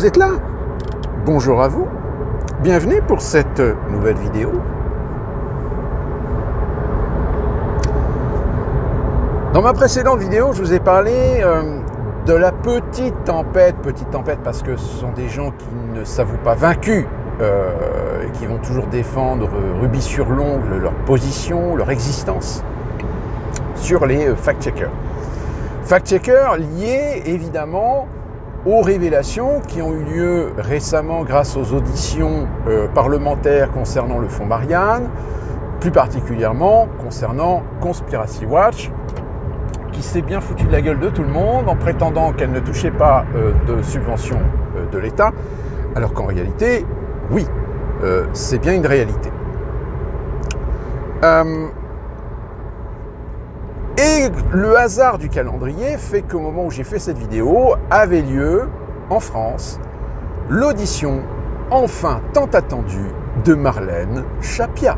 vous êtes là. Bonjour à vous. Bienvenue pour cette nouvelle vidéo. Dans ma précédente vidéo, je vous ai parlé de la petite tempête parce que ce sont des gens qui ne s'avouent pas vaincus, et qui vont toujours défendre rubis sur l'ongle leur position, leur existence sur les fact-checkers. Fact-checkers liés évidemment aux révélations qui ont eu lieu récemment grâce aux auditions parlementaires concernant le fonds Marianne, plus particulièrement concernant Conspiracy Watch, qui s'est bien foutu de la gueule de tout le monde en prétendant qu'elle ne touchait pas de subventions de l'État, alors qu'en réalité, oui, c'est bien une réalité. Et le hasard du calendrier fait qu'au moment où j'ai fait cette vidéo, avait lieu, en France, l'audition, enfin tant attendue, de Marlène Schiappa.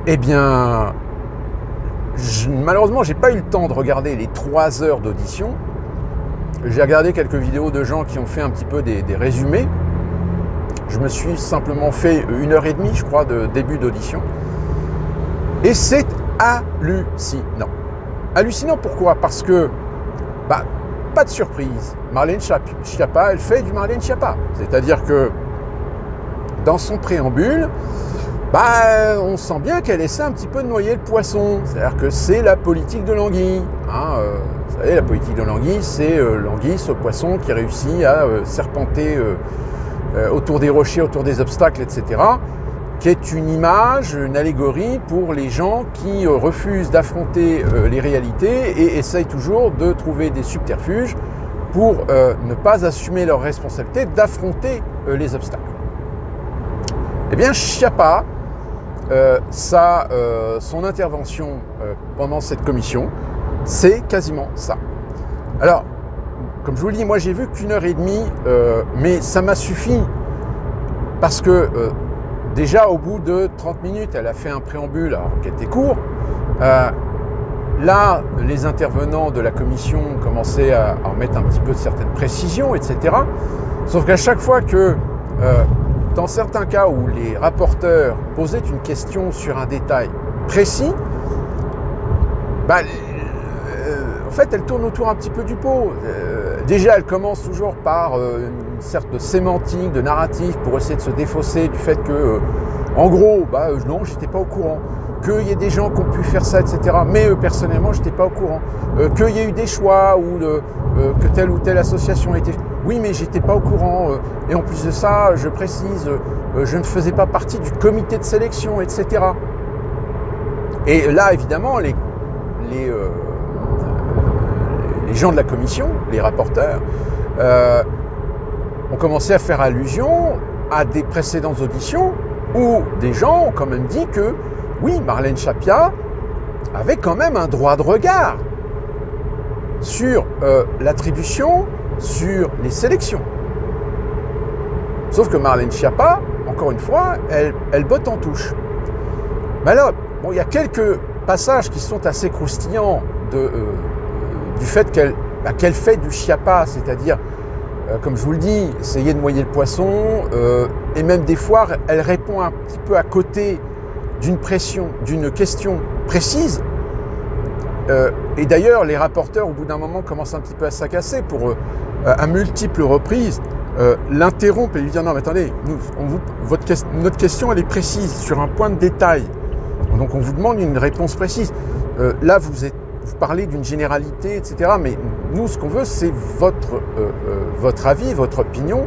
Eh bien, malheureusement, j'ai pas eu le temps de regarder les 3 heures d'audition. J'ai regardé quelques vidéos de gens qui ont fait un petit peu des résumés. Je me suis simplement fait 1h30, je crois, de début d'audition. Et c'est hallucinant. Hallucinant pourquoi ? Parce que, pas de surprise, Marlène Schiappa, elle fait du Marlène Schiappa. C'est-à-dire que, dans son préambule, on sent bien qu'elle essaie un petit peu de noyer le poisson. C'est-à-dire que c'est la politique de l'anguille. Vous savez, la politique de l'anguille, c'est l'anguille, ce poisson qui réussit à serpenter autour des rochers, autour des obstacles, etc., qui est une image, une allégorie pour les gens qui refusent d'affronter les réalités et essayent toujours de trouver des subterfuges pour ne pas assumer leur responsabilité d'affronter les obstacles. Eh bien, Schiappa, son intervention pendant cette commission, c'est quasiment ça. Alors, comme je vous le dis, moi j'ai vu qu'1h30, mais ça m'a suffi parce que déjà au bout de 30 minutes, elle a fait un préambule qui était court. Là, les intervenants de la commission commençaient à remettre un petit peu de certaines précisions, etc. Sauf qu'à chaque fois que, dans certains cas où les rapporteurs posaient une question sur un détail précis, en fait, elle tourne autour un petit peu du pot. Déjà, elle commence toujours par une sorte de sémantique, de narratif pour essayer de se défausser du fait que, en gros, non, j'étais pas au courant. Qu'il y ait des gens qui ont pu faire ça, etc. Mais personnellement, j'étais pas au courant. Qu'il y ait eu des choix ou que telle ou telle association a été... Oui, mais j'étais pas au courant. Et en plus de ça, je précise, je ne faisais pas partie du comité de sélection, etc. Et là, évidemment, les gens de la commission, les rapporteurs, ont commencé à faire allusion à des précédentes auditions où des gens ont quand même dit que, oui, Marlène Schiappa avait quand même un droit de regard sur l'attribution, sur les sélections. Sauf que Marlène Schiappa, encore une fois, elle botte en touche. Mais alors, il y a quelques passages qui sont assez croustillants du fait qu'elle fait du Schiappa, c'est-à-dire, comme je vous le dis, essayer de noyer le poisson, et même des fois, elle répond un petit peu à côté d'une question précise. Et d'ailleurs, les rapporteurs, au bout d'un moment, commencent un petit peu à s'agacer pour, à multiples reprises, l'interrompre et lui dire « Non, mais attendez, notre question, elle est précise, sur un point de détail. Donc, on vous demande une réponse précise. Là, vous parlez d'une généralité, etc. Mais nous, ce qu'on veut, c'est votre avis, votre opinion,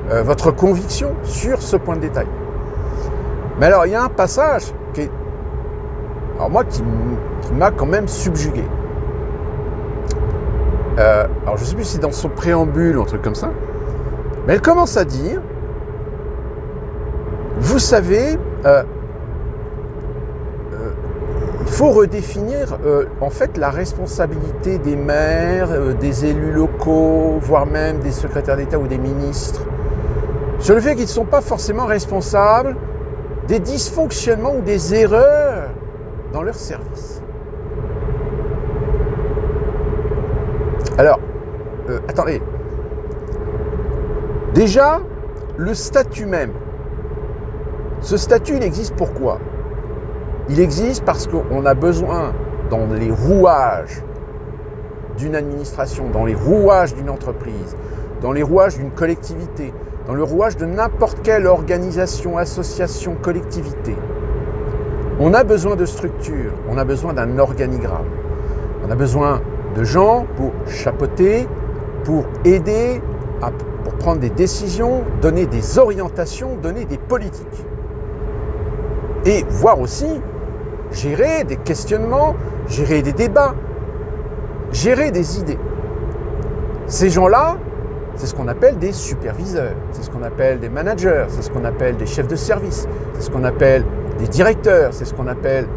votre conviction sur ce point de détail. » Mais alors, il y a un passage qui m'a quand même subjugué. Alors, je ne sais plus si c'est dans son préambule ou un truc comme ça, mais elle commence à dire, vous savez, il faut redéfinir en fait la responsabilité des maires, des élus locaux, voire même des secrétaires d'État ou des ministres, sur le fait qu'ils ne sont pas forcément responsables des dysfonctionnements ou des erreurs dans leur service. Alors, attendez, Déjà, le statut même. Ce statut, il existe pourquoi? Il existe parce qu'on a besoin, dans les rouages d'une administration, dans les rouages d'une entreprise, dans les rouages d'une collectivité, dans le rouage de n'importe quelle organisation, association, collectivité, on a besoin de structure, on a besoin d'un organigramme. On a besoin de gens pour chapeauter, pour aider, pour prendre des décisions, donner des orientations, donner des politiques. Et voire aussi gérer des questionnements, gérer des débats, gérer des idées. Ces gens-là, c'est ce qu'on appelle des superviseurs, c'est ce qu'on appelle des managers, c'est ce qu'on appelle des chefs de service, c'est ce qu'on appelle des directeurs, c'est ce qu'on appelle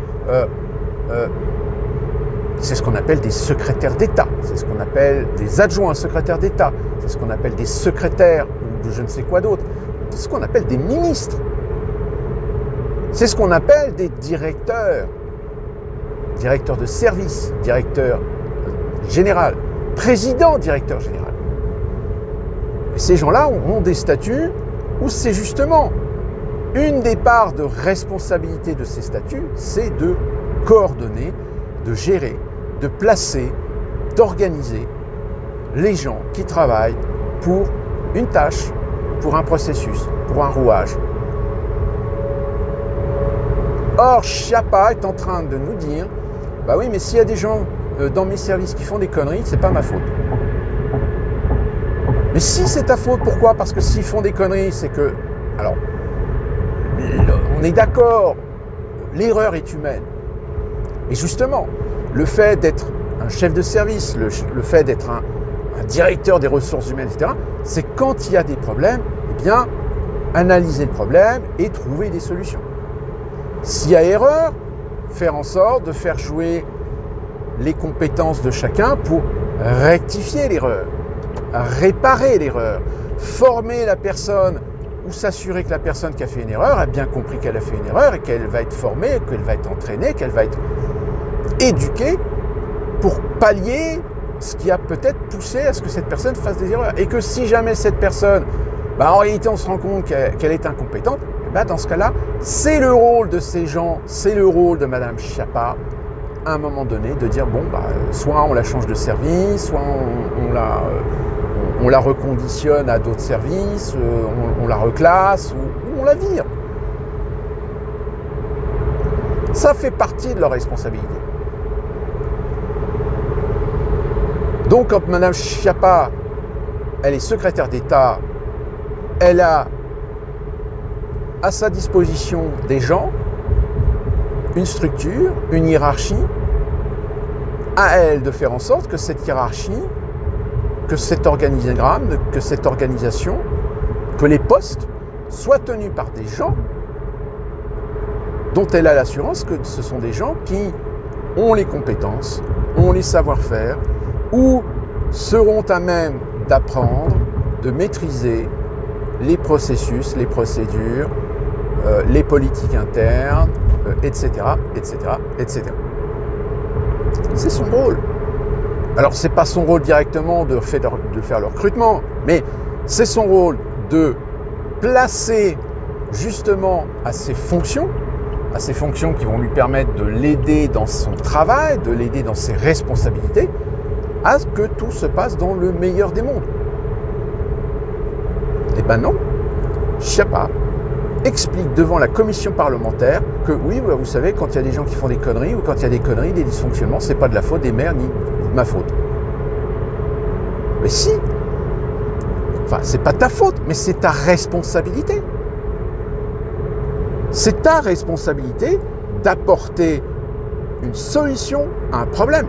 des secrétaires d'État, c'est ce qu'on appelle des adjoints secrétaires d'État, c'est ce qu'on appelle des secrétaires ou de je ne sais quoi d'autre, c'est ce qu'on appelle des ministres, c'est ce qu'on appelle des directeurs de service, directeur général, président directeur général. Et ces gens-là ont des statuts où c'est justement une des parts de responsabilité de ces statuts, c'est de coordonner, de gérer, de placer, d'organiser les gens qui travaillent pour une tâche, pour un processus, pour un rouage. Or, Schiappa est en train de nous dire, bah oui, mais s'il y a des gens dans mes services qui font des conneries, c'est pas ma faute. Mais si c'est ta faute, pourquoi? Parce que s'ils font des conneries, c'est que... Alors, on est d'accord, l'erreur est humaine. Et justement, le fait d'être un chef de service, le fait d'être un directeur des ressources humaines, etc., c'est quand il y a des problèmes, eh bien, analyser le problème et trouver des solutions. S'il y a erreur, faire en sorte de faire jouer les compétences de chacun pour rectifier l'erreur, réparer l'erreur, former la personne ou s'assurer que la personne qui a fait une erreur a bien compris qu'elle a fait une erreur et qu'elle va être formée, qu'elle va être entraînée, qu'elle va être éduquée pour pallier ce qui a peut-être poussé à ce que cette personne fasse des erreurs. Et que si jamais cette personne, en réalité on se rend compte qu'elle est incompétente, dans ce cas-là, c'est le rôle de ces gens, c'est le rôle de Madame Schiappa, à un moment donné, de dire, soit on la change de service, soit on la reconditionne à d'autres services, on la reclasse, ou on la vire. Ça fait partie de leur responsabilité. Donc, quand Madame Schiappa, elle est secrétaire d'État, elle a à sa disposition des gens, une structure, une hiérarchie, à elle de faire en sorte que cette hiérarchie, que cet organigramme, que cette organisation, que les postes soient tenus par des gens dont elle a l'assurance que ce sont des gens qui ont les compétences, ont les savoir-faire, ou seront à même d'apprendre, de maîtriser les processus, les procédures, les politiques internes, etc., etc., etc. C'est son rôle. Alors, ce n'est pas son rôle directement de faire le recrutement, mais c'est son rôle de placer justement à ses fonctions qui vont lui permettre de l'aider dans son travail, de l'aider dans ses responsabilités, à ce que tout se passe dans le meilleur des mondes. Eh ben non, Schiappa explique devant la commission parlementaire que oui, vous savez, quand il y a des gens qui font des conneries, ou quand il y a des conneries, des dysfonctionnements, c'est pas de la faute des maires ni de ma faute. Mais si, c'est pas ta faute, mais c'est ta responsabilité. C'est ta responsabilité d'apporter une solution à un problème.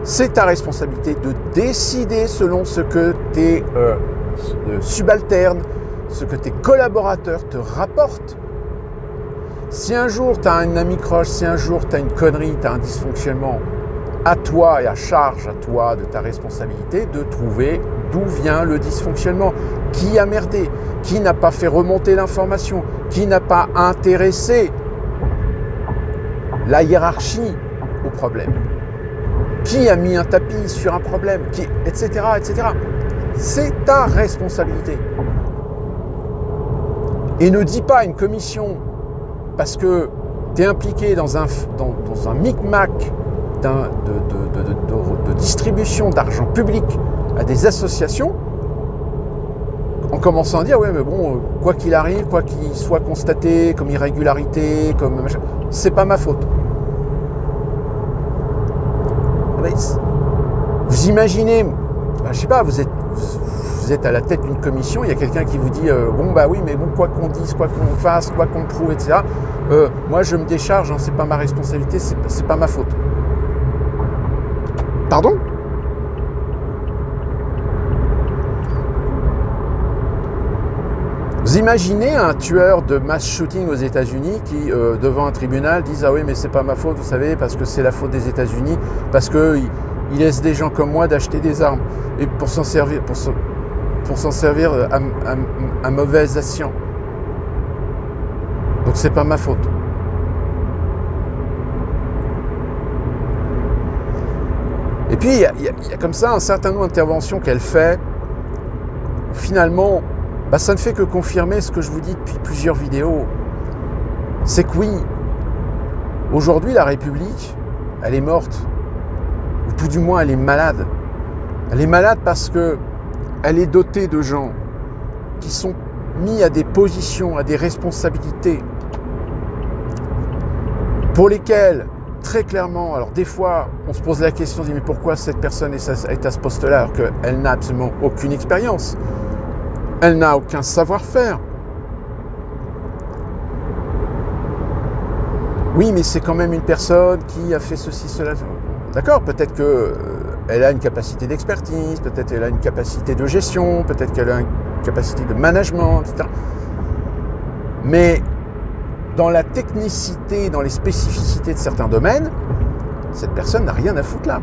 C'est ta responsabilité de décider selon ce que tes subalternes, ce que tes collaborateurs te rapportent. Si un jour tu as un ami croche, si un jour tu as une connerie, tu as un dysfonctionnement, à toi et à charge à toi de ta responsabilité de trouver d'où vient le dysfonctionnement, qui a merdé, qui n'a pas fait remonter l'information, qui n'a pas intéressé la hiérarchie au problème, qui a mis un tapis sur un problème, etc., etc. C'est ta responsabilité. Et ne dis pas à une commission, parce que tu es impliqué dans un micmac de distribution d'argent public à des associations, en commençant à dire, ouais, mais bon, quoi qu'il arrive, quoi qu'il soit constaté comme irrégularité, comme machin, c'est pas ma faute. Mais vous imaginez, je sais pas, vous êtes à la tête d'une commission, il y a quelqu'un qui vous dit, bon bah oui, mais bon, quoi qu'on dise, quoi qu'on fasse, quoi qu'on prouve, etc. Moi je me décharge, hein, c'est pas ma responsabilité, c'est pas ma faute. Pardon ? Vous imaginez un tueur de mass shooting aux États-Unis qui, devant un tribunal, dise « Ah oui, mais c'est pas ma faute, vous savez, parce que c'est la faute des États-Unis, parce qu'ils laissent des gens comme moi d'acheter des armes, et pour s'en servir, à mauvais escient. Donc c'est pas ma faute. » Et puis, il y a comme ça un certain nombre d'interventions qu'elle fait, où finalement, ça ne fait que confirmer ce que je vous dis depuis plusieurs vidéos. C'est que oui, aujourd'hui, la République, elle est morte. Ou tout du moins, elle est malade. Elle est malade parce que elle est dotée de gens qui sont mis à des positions, à des responsabilités pour lesquelles, très clairement, alors des fois, on se pose la question, on se dit, mais pourquoi cette personne est à ce poste-là alors qu'elle n'a absolument aucune expérience ? Elle n'a aucun savoir-faire. Oui, mais c'est quand même une personne qui a fait ceci, cela. D'accord, peut-être qu'elle a une capacité d'expertise, peut-être qu'elle a une capacité de gestion, peut-être qu'elle a une capacité de management, etc. Mais dans la technicité, dans les spécificités de certains domaines, cette personne n'a rien à foutre là.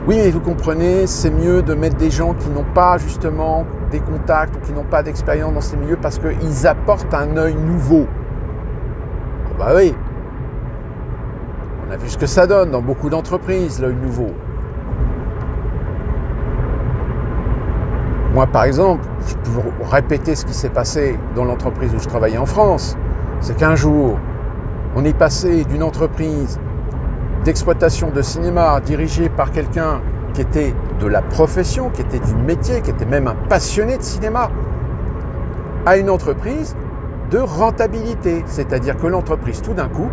Oui, mais vous comprenez, c'est mieux de mettre des gens qui n'ont pas justement des contacts ou qui n'ont pas d'expérience dans ces milieux parce qu'ils apportent un œil nouveau. Bah oui, on a vu ce que ça donne dans beaucoup d'entreprises, l'œil nouveau. Moi, par exemple, je peux vous répéter ce qui s'est passé dans l'entreprise où je travaillais en France. C'est qu'un jour, on est passé d'une entreprise d'exploitation de cinéma dirigée par quelqu'un qui était de la profession, qui était du métier, qui était même un passionné de cinéma, à une entreprise de rentabilité. C'est-à-dire que l'entreprise, tout d'un coup,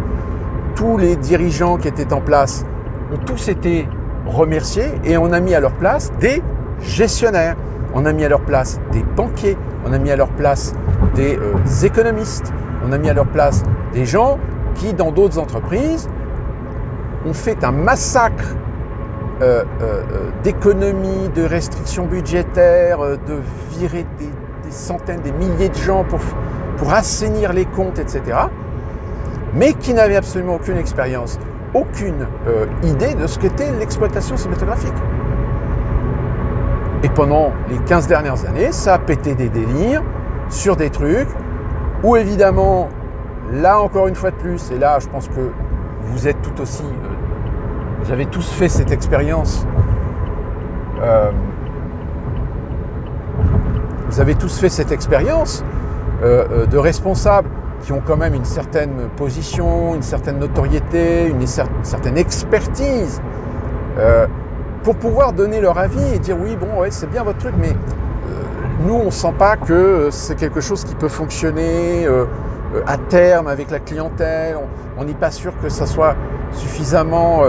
tous les dirigeants qui étaient en place ont tous été remerciés et on a mis à leur place des gestionnaires, on a mis à leur place des banquiers, on a mis à leur place des économistes, on a mis à leur place des gens qui, dans d'autres entreprises, ont fait un massacre d'économies, de restrictions budgétaires, de virer des centaines, des milliers de gens pour assainir les comptes, etc. Mais qui n'avaient absolument aucune expérience, aucune idée de ce qu'était l'exploitation cinématographique. Et pendant les 15 dernières années, ça a pété des délires sur des trucs où évidemment, là encore une fois de plus, et là je pense que vous êtes tout aussi... vous avez tous fait cette expérience. Vous avez tous fait cette expérience de responsables qui ont quand même une certaine position, une certaine notoriété, une certaine expertise pour pouvoir donner leur avis et dire oui, bon, ouais, c'est bien votre truc, mais nous, on ne sent pas que c'est quelque chose qui peut fonctionner à terme avec la clientèle. On n'est pas sûr que ça soit suffisamment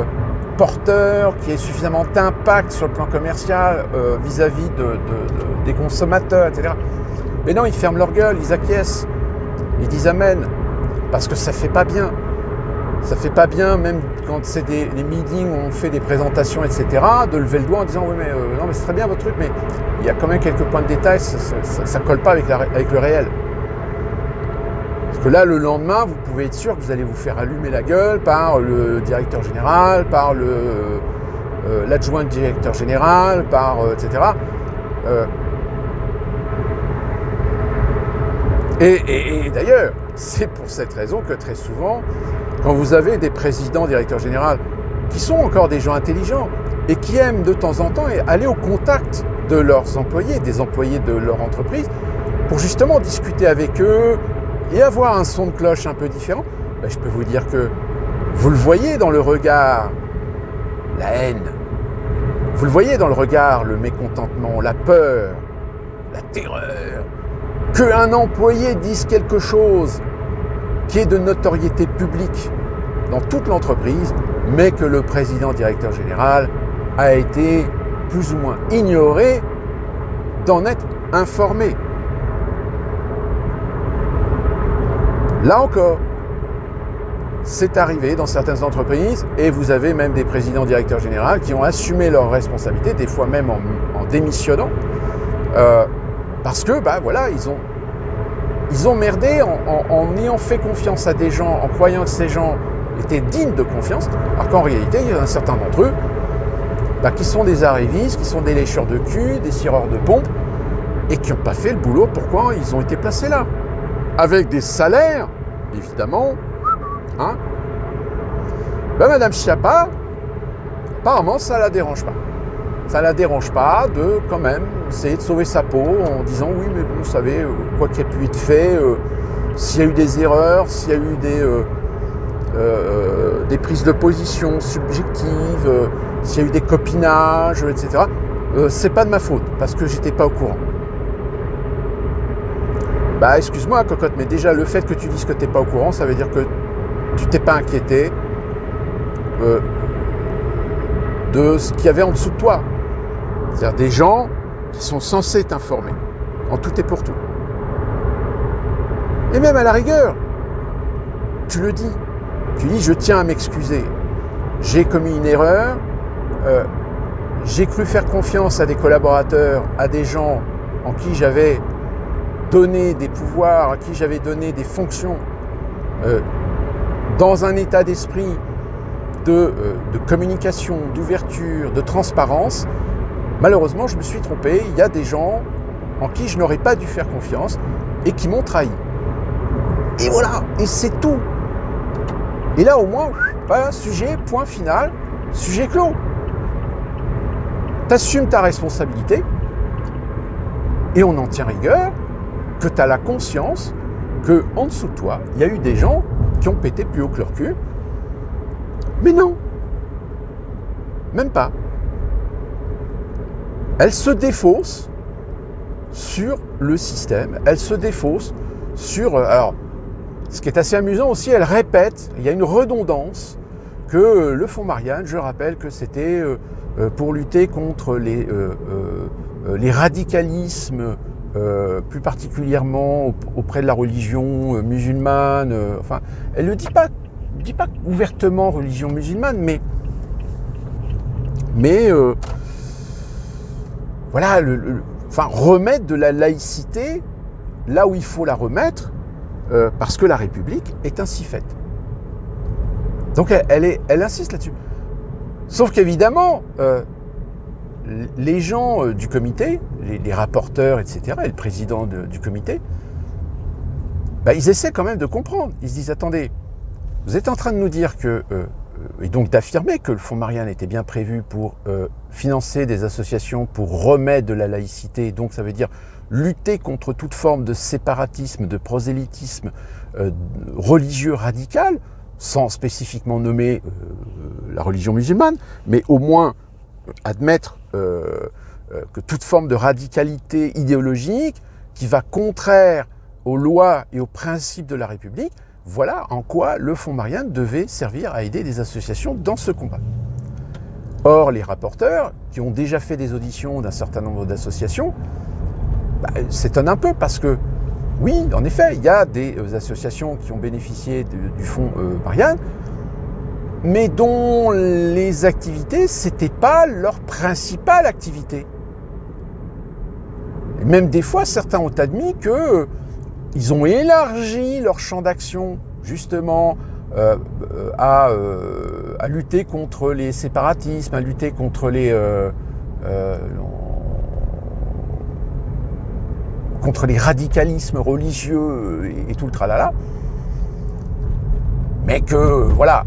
porteur, qu'il y ait suffisamment d'impact sur le plan commercial vis-à-vis des consommateurs, etc. Mais non, ils ferment leur gueule, ils acquiescent, ils disent amen, parce que ça ne fait pas bien. Ça ne fait pas bien, même quand c'est les meetings où on fait des présentations, etc., de lever le doigt en disant oui, mais non, mais c'est très bien votre truc, mais il y a quand même quelques points de détail, ça ne colle pas avec le réel. Parce que là, le lendemain, vous pouvez être sûr que vous allez vous faire allumer la gueule par le directeur général, par l'adjoint de directeur général, par etc. Et d'ailleurs, c'est pour cette raison que très souvent, quand vous avez des présidents, directeurs généraux, qui sont encore des gens intelligents et qui aiment de temps en temps aller au contact de leurs employés, des employés de leur entreprise, pour justement discuter avec eux et avoir un son de cloche un peu différent. Ben, je peux vous dire que vous le voyez dans le regard, la haine. Vous le voyez dans le regard, le mécontentement, la peur, la terreur. Qu'un employé dise quelque chose qui est de notoriété publique dans toute l'entreprise, mais que le président directeur général a été plus ou moins ignoré d'en être informé. Là encore, c'est arrivé dans certaines entreprises et vous avez même des présidents directeurs généraux qui ont assumé leurs responsabilités, des fois même en démissionnant, parce que voilà, ils ont merdé en ayant fait confiance à des gens, en croyant que ces gens étaient dignes de confiance, alors qu'en réalité, il y en a un certain d'entre eux qui sont des arrivistes, qui sont des lécheurs de cul, des cireurs de pompes, et qui n'ont pas fait le boulot pourquoi ils ont été placés là. Avec des salaires, évidemment, Madame Schiappa, apparemment, ça ne la dérange pas. Ça ne la dérange pas de, quand même, essayer de sauver sa peau en disant « Oui, mais vous savez, quoi qu'il y ait pu être fait, s'il y a eu des erreurs, s'il y a eu des prises de position subjectives, s'il y a eu des copinages, etc., c'est pas de ma faute, parce que j'étais pas au courant. » Excuse-moi, cocotte, mais déjà, le fait que tu dises que tu n'es pas au courant, ça veut dire que tu t'es pas inquiété de ce qu'il y avait en dessous de toi. C'est-à-dire des gens qui sont censés t'informer, en tout et pour tout. Et même à la rigueur, tu le dis. Tu dis, je tiens à m'excuser. J'ai commis une erreur, j'ai cru faire confiance à des collaborateurs, à des gens en qui j'avais donné des pouvoirs, à qui j'avais donné des fonctions, dans un état d'esprit de communication, d'ouverture, de transparence. Malheureusement, je me suis trompé. Il y a des gens en qui je n'aurais pas dû faire confiance et qui m'ont trahi. Et voilà, et c'est tout. Et là, au moins, voilà, sujet, point final, sujet clos. Tu assumes ta responsabilité et on en tient rigueur, que tu as la conscience qu'en dessous de toi, il y a eu des gens qui ont pété plus haut que leur cul. Mais non, même pas. Elle se défausse sur le système, elle se défausse sur... alors, ce qui est assez amusant aussi, elle répète, il y a une redondance, que le Fonds Marianne, je rappelle que c'était pour lutter contre les radicalismes, plus particulièrement auprès de la religion musulmane. Enfin, elle ne dit pas ouvertement religion musulmane, mais voilà, remettre de la laïcité là où il faut la remettre, parce que la République est ainsi faite. Donc elle insiste là-dessus. Sauf qu'évidemment, les gens du comité, les rapporteurs, etc., et le président du comité, ils essaient quand même de comprendre. Ils se disent, attendez, vous êtes en train de nous dire que, et donc d'affirmer que le Fonds Marianne était bien prévu pour financer des associations pour remettre de la laïcité, donc ça veut dire lutter contre toute forme de séparatisme, de prosélytisme religieux radical, sans spécifiquement nommer la religion musulmane, mais au moins admettre que toute forme de radicalité idéologique qui va contraire aux lois et aux principes de la République, voilà en quoi le Fonds Marianne devait servir à aider des associations dans ce combat. Or, les rapporteurs, qui ont déjà fait des auditions d'un certain nombre d'associations, s'étonnent un peu parce que, oui, en effet, il y a des associations qui ont bénéficié du Fonds Marianne, mais dont les activités, c'était pas leur principale activité. Et même des fois, certains ont admis qu'ils ont élargi leur champ d'action, justement, à lutter contre les séparatismes, à lutter contre les radicalismes religieux et tout le tralala. Mais que, voilà,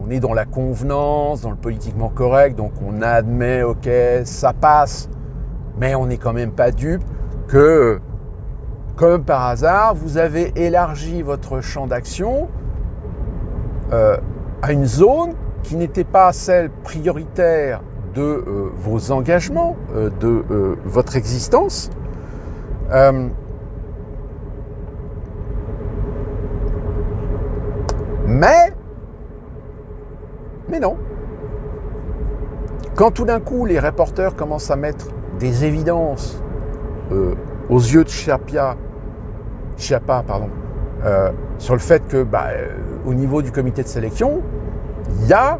on est dans la convenance, dans le politiquement correct, donc on admet, ok, ça passe Mais on n'est quand même pas dupe que, comme par hasard, vous avez élargi votre champ d'action à une zone qui n'était pas celle prioritaire de vos engagements, de votre existence. Mais non. Quand tout d'un coup les reporters commencent à mettre des évidences aux yeux de Schiappa, sur le fait que au niveau du comité de sélection, il y a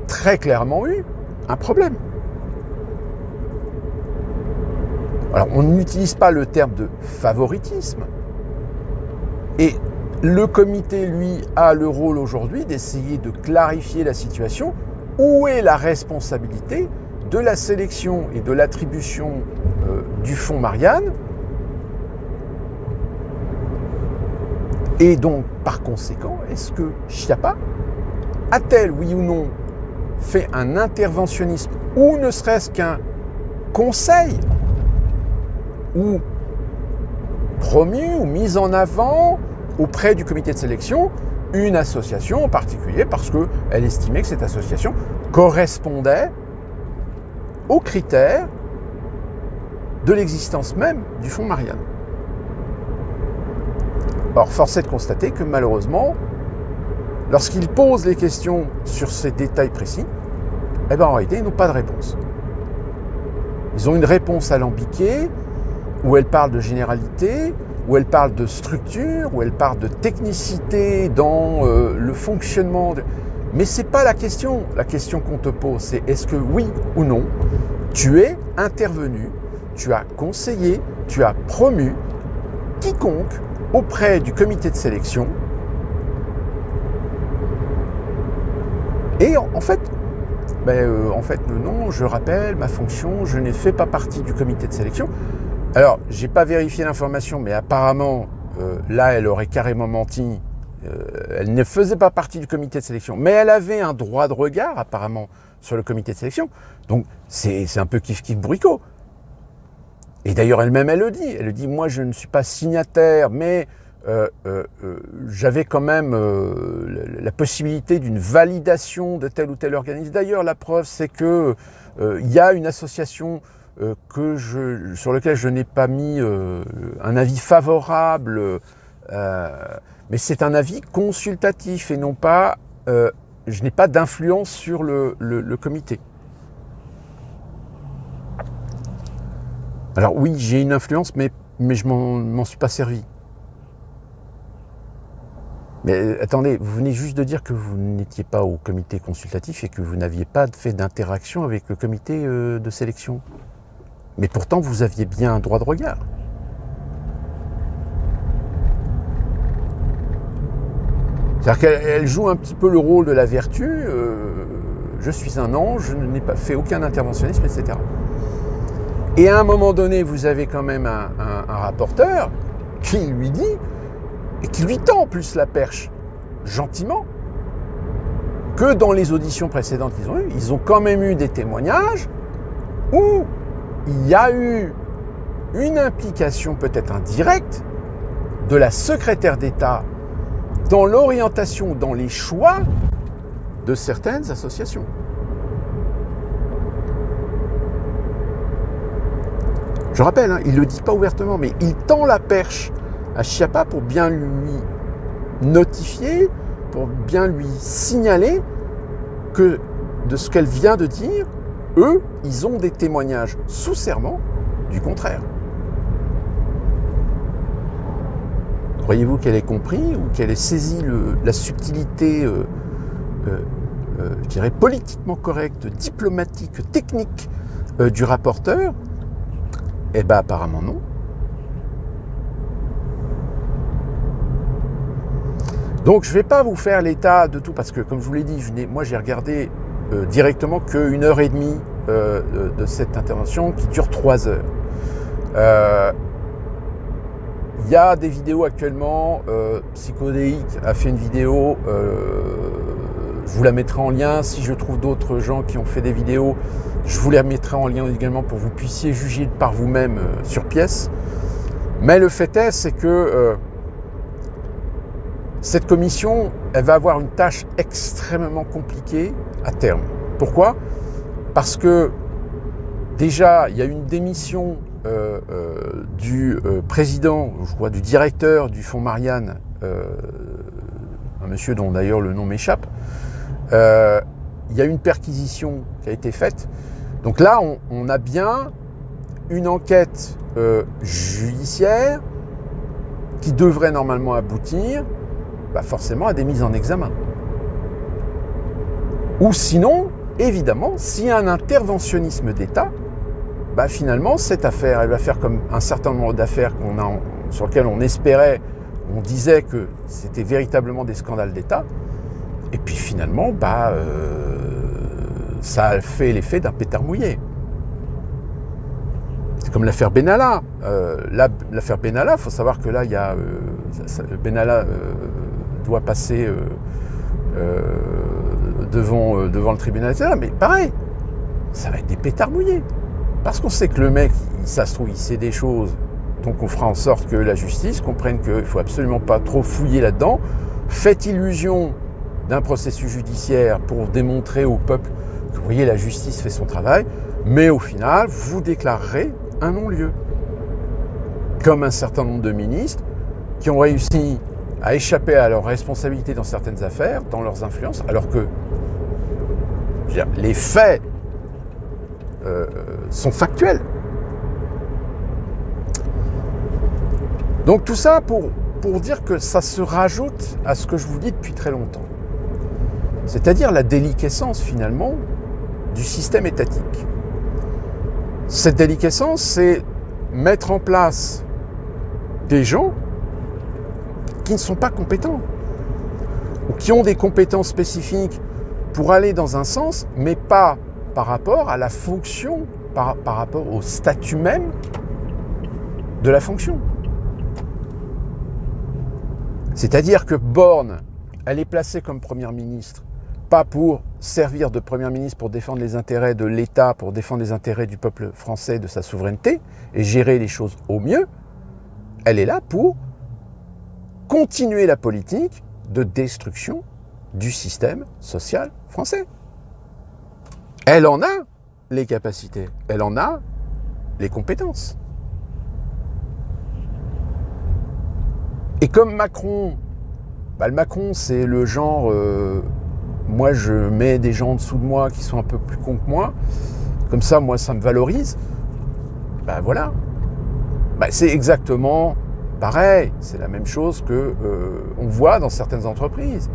très clairement eu un problème. Alors on n'utilise pas le terme de favoritisme, et le comité, lui, a le rôle aujourd'hui d'essayer de clarifier la situation. Où est la responsabilité de la sélection et de l'attribution du fonds Marianne? Et donc, par conséquent, est-ce que Schiappa a-t-elle, oui ou non, fait un interventionnisme, ou ne serait-ce qu'un conseil, ou promu, ou mis en avant auprès du comité de sélection, une association en particulier, parce qu'elle estimait que cette association correspondait aux critères de l'existence même du fonds Marianne. Or, force est de constater que malheureusement, lorsqu'ils posent les questions sur ces détails précis, en réalité, ils n'ont pas de réponse. Ils ont une réponse alambiquée, où elle parle de généralité, où elle parle de structure, où elle parle de technicité dans le fonctionnement. Mais ce n'est pas la question. La question qu'on te pose, c'est est-ce que oui ou non, tu es intervenu, tu as conseillé, tu as promu quiconque auprès du comité de sélection. Et en fait, non, je rappelle ma fonction, je ne fais pas partie du comité de sélection. Alors, j'ai pas vérifié l'information, mais apparemment, là, elle aurait carrément menti. Elle ne faisait pas partie du comité de sélection, mais elle avait un droit de regard, apparemment, sur le comité de sélection. Donc, c'est un peu kiff-kiff bourricot. Et d'ailleurs, elle-même, elle le dit, moi, je ne suis pas signataire, mais j'avais quand même la possibilité d'une validation de tel ou tel organisme. D'ailleurs, la preuve, c'est que il y a une association sur lequel je n'ai pas mis un avis favorable, mais c'est un avis consultatif et non pas, je n'ai pas d'influence sur le comité. Alors oui, j'ai une influence, mais je m'en suis pas servi. Mais attendez, vous venez juste de dire que vous n'étiez pas au comité consultatif et que vous n'aviez pas fait d'interaction avec le comité de sélection. Mais pourtant, vous aviez bien un droit de regard. C'est-à-dire qu'elle joue un petit peu le rôle de la vertu. Je suis un ange, je n'ai pas fait aucun interventionnisme, etc. Et à un moment donné, vous avez quand même un rapporteur qui lui dit, et qui lui tend en plus la perche, gentiment, que dans les auditions précédentes qu'ils ont eues, ils ont quand même eu des témoignages où il y a eu une implication peut-être indirecte de la secrétaire d'État dans l'orientation, dans les choix de certaines associations. Je rappelle, il ne le dit pas ouvertement, mais il tend la perche à Schiappa pour bien lui notifier, pour bien lui signaler que de ce qu'elle vient de dire, eux, ils ont des témoignages sous serment du contraire. Croyez-vous qu'elle ait compris ou qu'elle ait saisi la subtilité, je dirais, politiquement correcte, diplomatique, technique du rapporteur? Eh bien, apparemment non. Donc, je ne vais pas vous faire l'état de tout, parce que, comme je vous l'ai dit, moi, j'ai regardé directement qu'une heure et demie de cette intervention qui dure 3 heures. Il y a des vidéos actuellement, Psychodéique a fait une vidéo Je vous la mettrai en lien. Si je trouve d'autres gens qui ont fait des vidéos, je vous la mettrai en lien également pour que vous puissiez juger par vous-même sur pièce. Mais le fait est, c'est que cette commission, elle va avoir une tâche extrêmement compliquée à terme. Pourquoi ? Parce que déjà, il y a une démission du président, je crois, du directeur du fonds Marianne, un monsieur dont d'ailleurs le nom m'échappe. Il y a une perquisition qui a été faite. Donc là, on a bien une enquête judiciaire qui devrait normalement aboutir forcément à des mises en examen. Ou sinon, évidemment, s'il y a un interventionnisme d'État, finalement, cette affaire, elle va faire comme un certain nombre d'affaires sur lesquelles on espérait, on disait que c'était véritablement des scandales d'État. Et puis finalement, ça a fait l'effet d'un pétard mouillé. C'est comme l'affaire Benalla. L'affaire Benalla, il faut savoir que là, il y a Benalla doit passer devant le tribunal, etc. Mais pareil, ça va être des pétards mouillés. Parce qu'on sait que le mec, ça se trouve, il sait des choses. Donc on fera en sorte que la justice comprenne qu'il ne faut absolument pas trop fouiller là-dedans. Faites illusion d'un processus judiciaire pour démontrer au peuple que, vous voyez, la justice fait son travail. Mais au final, vous déclarerez un non-lieu. Comme un certain nombre de ministres qui ont réussi à échapper à leurs responsabilités dans certaines affaires, dans leurs influences, alors que les faits sont factuels. Donc tout ça pour dire que ça se rajoute à ce que je vous dis depuis très longtemps. C'est-à-dire la déliquescence finalement du système étatique. Cette déliquescence, c'est mettre en place des gens qui ne sont pas compétents ou qui ont des compétences spécifiques pour aller dans un sens, mais pas par rapport à la fonction, par rapport au statut même de la fonction. C'est-à-dire que Borne, elle est placée comme première ministre, pas pour servir de première ministre pour défendre les intérêts de l'État, pour défendre les intérêts du peuple français, de sa souveraineté, et gérer les choses au mieux. Elle est là pour continuer la politique de destruction du système social français. Elle en a les capacités, elle en a les compétences. Et comme Macron, le Macron c'est le genre, moi je mets des gens en dessous de moi qui sont un peu plus cons que moi, comme ça moi ça me valorise, voilà. C'est exactement pareil, c'est la même chose que on voit dans certaines entreprises.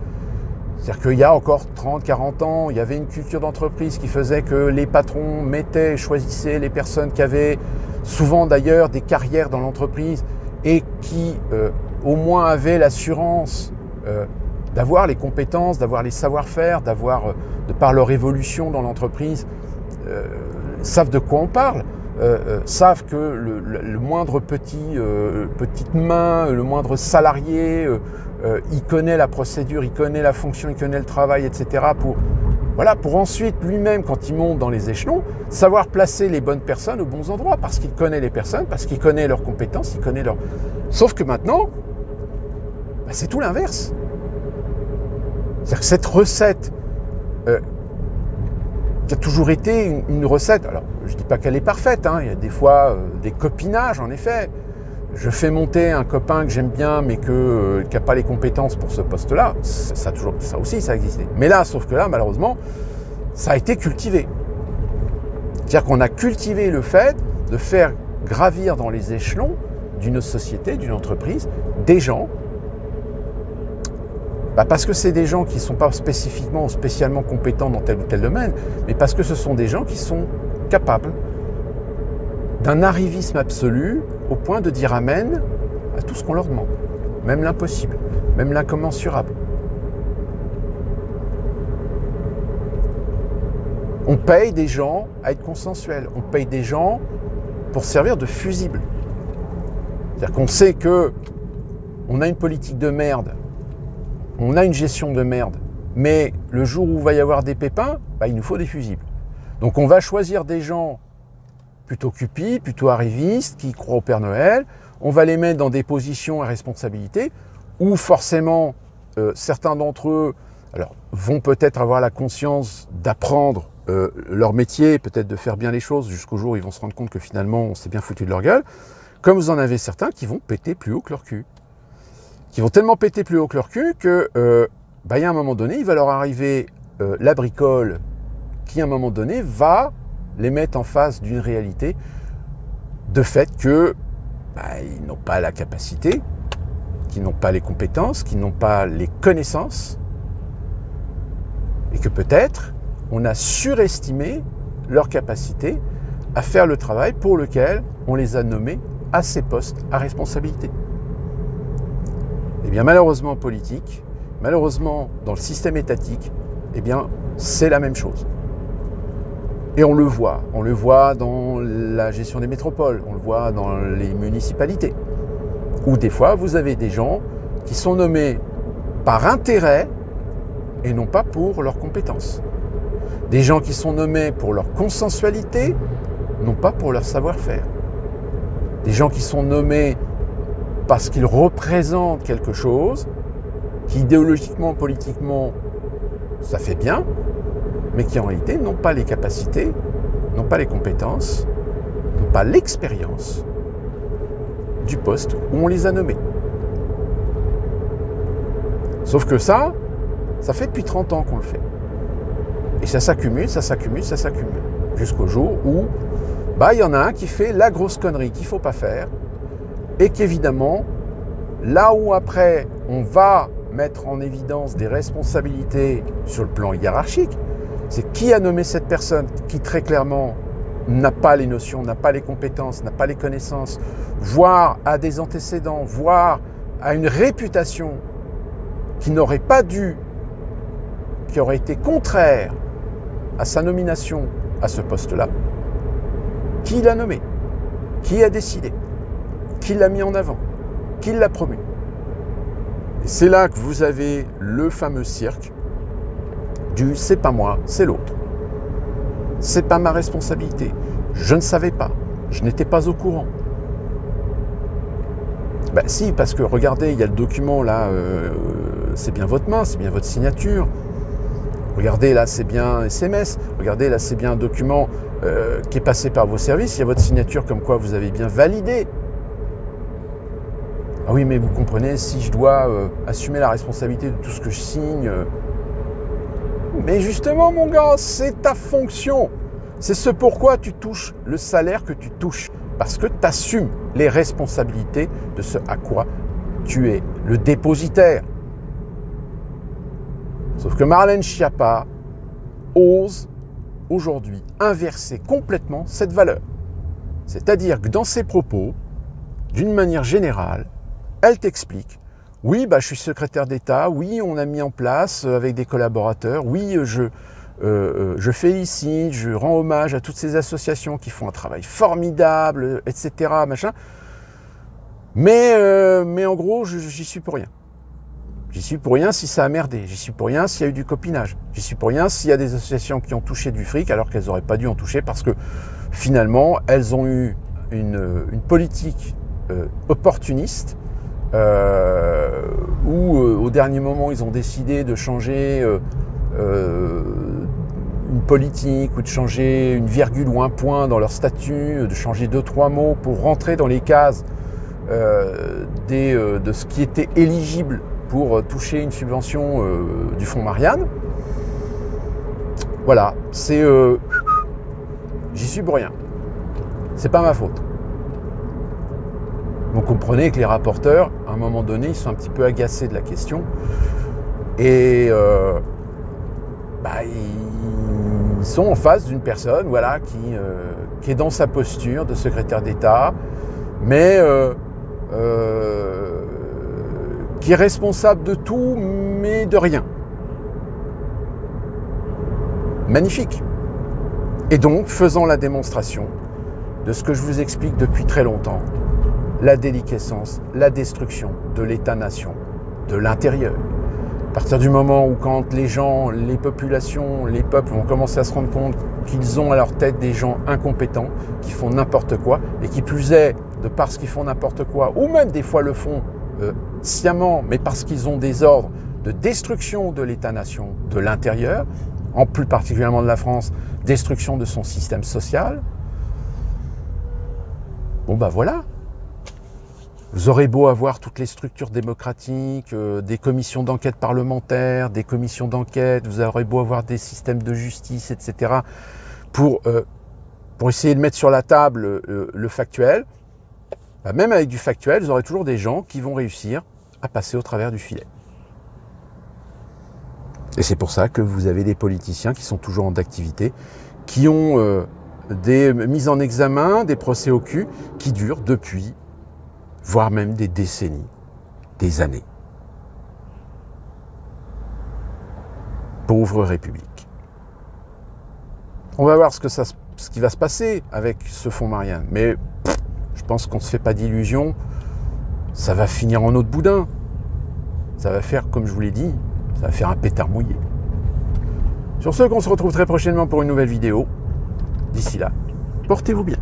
C'est-à-dire qu'il y a encore 30, 40 ans, il y avait une culture d'entreprise qui faisait que les patrons choisissaient les personnes qui avaient souvent d'ailleurs des carrières dans l'entreprise et qui au moins avaient l'assurance d'avoir les compétences, d'avoir les savoir-faire, d'avoir, de par leur évolution dans l'entreprise, savent de quoi on parle. Savent que le moindre petite main, le moindre salarié, il connaît la procédure, il connaît la fonction, il connaît le travail, etc. Pour ensuite, lui-même, quand il monte dans les échelons, savoir placer les bonnes personnes aux bons endroits, parce qu'il connaît les personnes, parce qu'il connaît leurs compétences, il connaît leurs... Sauf que maintenant, c'est tout l'inverse. C'est-à-dire que cette recette... qui a toujours été une recette, alors je ne dis pas qu'elle est parfaite, il y a des fois des copinages en effet. Je fais monter un copain que j'aime bien mais qui n'a pas les compétences pour ce poste-là, ça aussi ça a existé. Mais là, sauf que là, malheureusement, ça a été cultivé. C'est-à-dire qu'on a cultivé le fait de faire gravir dans les échelons d'une société, d'une entreprise, des gens, parce que c'est des gens qui ne sont pas spécifiquement ou spécialement compétents dans tel ou tel domaine, mais parce que ce sont des gens qui sont capables d'un arrivisme absolu au point de dire amen à tout ce qu'on leur demande, même l'impossible, même l'incommensurable. On paye des gens à être consensuels, on paye des gens pour servir de fusible. C'est-à-dire qu'on sait que on a une politique de merde, on a une gestion de merde Mais le jour où il va y avoir des pépins, il nous faut des fusibles. Donc on va choisir des gens plutôt cupides, plutôt arrivistes, qui croient au Père Noël. On va les mettre dans des positions à responsabilité où forcément certains d'entre eux vont peut-être avoir la conscience d'apprendre leur métier, peut-être de faire bien les choses jusqu'au jour où ils vont se rendre compte que finalement on s'est bien foutu de leur gueule. Comme vous en avez certains qui vont péter plus haut que leur cul. Qui vont tellement péter plus haut que leur cul que y a un moment donné, il va leur arriver la bricole qui à un moment donné va les mettre en face d'une réalité de fait que ils n'ont pas la capacité, qu'ils n'ont pas les compétences, qu'ils n'ont pas les connaissances et que peut-être on a surestimé leur capacité à faire le travail pour lequel on les a nommés à ces postes à responsabilité. Eh bien malheureusement en politique, malheureusement dans le système étatique, c'est la même chose. Et on le voit dans la gestion des métropoles, on le voit dans les municipalités, où des fois vous avez des gens qui sont nommés par intérêt et non pas pour leurs compétences. Des gens qui sont nommés pour leur consensualité, non pas pour leur savoir-faire. Des gens qui sont nommés parce qu'ils représentent quelque chose, qui idéologiquement, politiquement, ça fait bien, mais qui en réalité n'ont pas les capacités, n'ont pas les compétences, n'ont pas l'expérience du poste où on les a nommés. Sauf que ça fait depuis 30 ans qu'on le fait. Et ça s'accumule, jusqu'au jour où il y en a un qui fait la grosse connerie qu'il ne faut pas faire, et qu'évidemment, là où après on va mettre en évidence des responsabilités sur le plan hiérarchique, c'est qui a nommé cette personne qui très clairement n'a pas les notions, n'a pas les compétences, n'a pas les connaissances, voire a des antécédents, voire a une réputation qui n'aurait pas dû, qui aurait été contraire à sa nomination à ce poste-là. Qui l'a nommé? Qui a décidé? Qui l'a mis en avant? Qui l'a promu? Et c'est là que vous avez le fameux cirque du « c'est pas moi, c'est l'autre ». C'est pas ma responsabilité. Je ne savais pas. Je n'étais pas au courant. Si, parce que regardez, il y a le document là, c'est bien votre main, c'est bien votre signature. Regardez là, c'est bien un SMS. Regardez là, c'est bien un document qui est passé par vos services. Il y a votre signature comme quoi vous avez bien validé. Ah oui, mais vous comprenez, si je dois assumer la responsabilité de tout ce que je signe... Mais justement, mon gars, c'est ta fonction. C'est ce pourquoi tu touches le salaire que tu touches. Parce que tu assumes les responsabilités de ce à quoi tu es le dépositaire. Sauf que Marlène Schiappa ose aujourd'hui inverser complètement cette valeur. C'est-à-dire que dans ses propos, d'une manière générale, elle t'explique: oui, je suis secrétaire d'État, oui, on a mis en place avec des collaborateurs, oui, je félicite, je rends hommage à toutes ces associations qui font un travail formidable, etc. machin. Mais en gros, j'y suis pour rien. J'y suis pour rien si ça a merdé, j'y suis pour rien s'il y a eu du copinage, j'y suis pour rien s'il y a des associations qui ont touché du fric alors qu'elles n'auraient pas dû en toucher parce que finalement, elles ont eu une politique opportuniste où au dernier moment ils ont décidé de changer une politique ou de changer une virgule ou un point dans leur statut, de changer 2-3 mots pour rentrer dans les cases de ce qui était éligible pour toucher une subvention du fonds Marianne. Voilà, c'est j'y suis pour rien. C'est pas ma faute. Vous comprenez que les rapporteurs, à un moment donné, ils sont un petit peu agacés de la question. Et ils sont en face d'une personne qui est dans sa posture de secrétaire d'État, mais qui est responsable de tout, mais de rien. Magnifique. Et donc, faisant la démonstration de ce que je vous explique depuis très longtemps, la déliquescence, la destruction de l'État-nation, de l'intérieur, À partir du moment où quand les gens, les populations, les peuples vont commencer à se rendre compte qu'ils ont à leur tête des gens incompétents, qui font n'importe quoi, et qui plus est, de parce qu'ils font n'importe quoi, ou même des fois le font sciemment, mais parce qu'ils ont des ordres de destruction de l'État-nation de l'intérieur, en plus particulièrement de la France, destruction de son système social, bon ben voilà. Vous aurez beau avoir toutes les structures démocratiques, des commissions d'enquête parlementaires, des commissions d'enquête, vous aurez beau avoir des systèmes de justice, etc., pour essayer de mettre sur la table le factuel, bah même avec du factuel, vous aurez toujours des gens qui vont réussir à passer au travers du filet. Et c'est pour ça que vous avez des politiciens qui sont toujours en activité, qui ont des mises en examen, des procès au cul, qui durent depuis voire même des décennies, des années. Pauvre République. On va voir ce qui va se passer avec ce fonds Marianne, mais je pense qu'on ne se fait pas d'illusions, ça va finir en eau de boudin. Ça va faire, comme je vous l'ai dit, ça va faire un pétard mouillé. Sur ce, qu'on se retrouve très prochainement pour une nouvelle vidéo. D'ici là, portez-vous bien.